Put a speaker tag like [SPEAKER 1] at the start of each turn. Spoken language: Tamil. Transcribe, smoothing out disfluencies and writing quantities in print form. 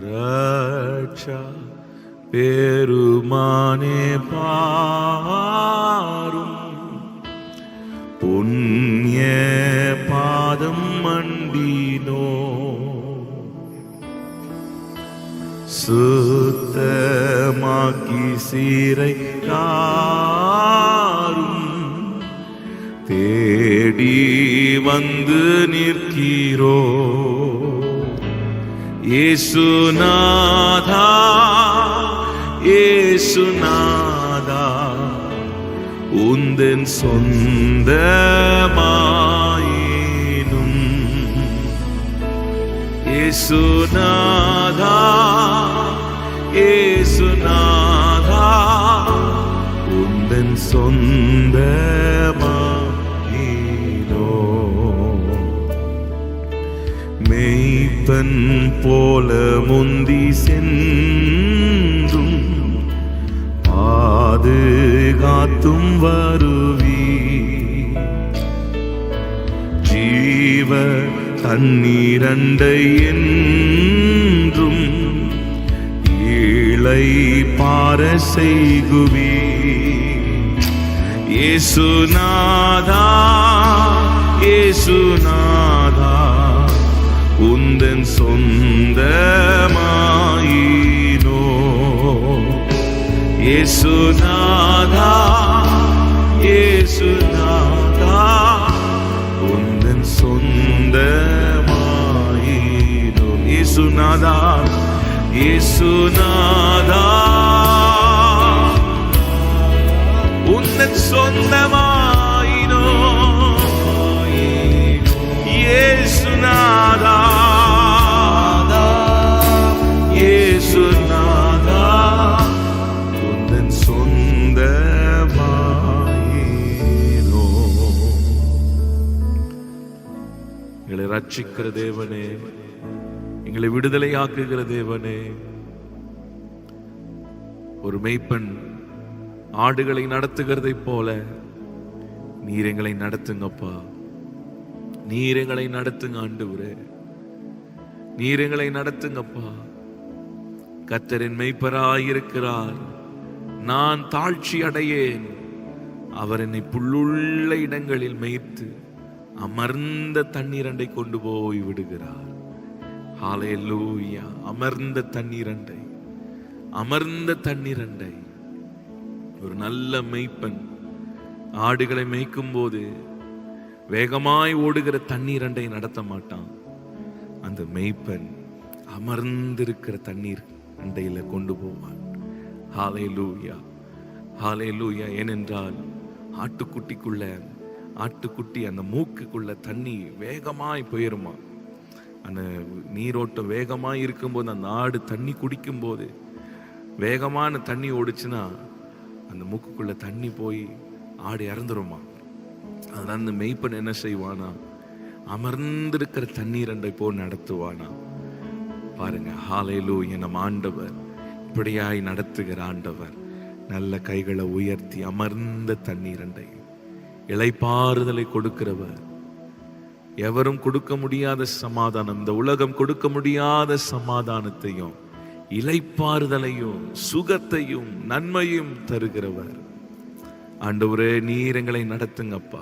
[SPEAKER 1] ரட்சா பெருமானே பாரும், புண்ணிய பாதம் மண்டினோ, சுத்தமாக்கி சீரை காரும், தேடி வந்து நிற்கிறோ. இயேசுநாதா, இயேசுநாதா, உந்தன் சொந்தமாயினும். இயேசுநாதா, இயேசுநாதா, உந்தன் சொந்தமாயினோ. மெய்ப்பன் போல முந்தி சென்றும் பாதுகாத்தும் வருவி. ஜீவ தண்ணீரண்டை என்றும் இளை பார செய்குவி. இயேசுநாதா, இயேசுநாதா, உந்தன் சொந்தமாயினோ. இயேசுநாதா, இயேசுநாதா, உந்தன் சொந்தமாயினோ. இயேசுநாதா, இயேசுநாதா, உந்தன் சொந்தமாயினோ. இயேசுநாதா, இயேசுநாதா, உந்தன் சொந்தமாயினோ. எங்களை ரட்சிக்கிற தேவனே, எங்களை விடுதலையாக்குகிற தேவனே, ஒரு மெய்ப்பன் ஆடுகளை நடத்துகிறதை போல நீர் எங்களை நடத்துங்கப்பா. நீர் எங்களை நடத்துங்க ஆண்டவரே, நீர் எங்களை நடத்துங்கப்பா. கர்த்தரின் மெய்ப்பராயிருக்கிறார், நான் தாழ்ச்சி அடையேன். அவர் என்னை புல்லுள்ள இடங்களில் மேய்த்து அமர்ந்த தண்ணீரண்டை கொண்டு போய் விடுகிறார். ஹல்லேலூயா. அமர்ந்த தண்ணீரண்டை, அமர்ந்த தண்ணீரண்டை. ஒரு நல்ல மெய்ப்பன் ஆடுகளை மேய்க்கும் போது வேகமாய் ஓடுகிற தண்ணீரண்டை நடத்த மாட்டான். அந்த மெய்ப்பன் அமர்ந்திருக்கிற தண்ணீர் அண்டையில கொண்டு போவான். ஹல்லேலூயா, ஹல்லேலூயா. ஏனென்றால் ஆட்டுக்குட்டி அந்த மூக்குக்குள்ள தண்ணி வேகமாய் போயிருமா. அந்த நீரோட்டம் வேகமாய் இருக்கும்போது அந்த ஆடு தண்ணி குடிக்கும் போது வேகமான தண்ணி ஓடுச்சுன்னா அந்த மூக்குக்குள்ள தண்ணி போய் ஆடு இறந்துருமா. அதனால அந்த மெய்ப்பன் என்ன செய்வானா, அமர்ந்திருக்கிற தண்ணீரண்டை போ நடத்துவானா. பாருங்க, ஹல்லேலூயா. நம் ஆண்டவர் இப்படியாய் நடத்துகிற ஆண்டவர். நல்ல கைகளை உயர்த்தி அமர்ந்த தண்ணீரண்டை, இளைப்பாறுதலை கொடுக்கிறவர். எவரும் கொடுக்க முடியாத சமாதானம், இந்த உலகம் கொடுக்க முடியாத சமாதானத்தையும் இளைப்பாறுதலையும் சுகத்தையும் நன்மையும் தருகிறவர். ஆண்டவரே, நீர் எங்களை நடத்துங்கப்பா.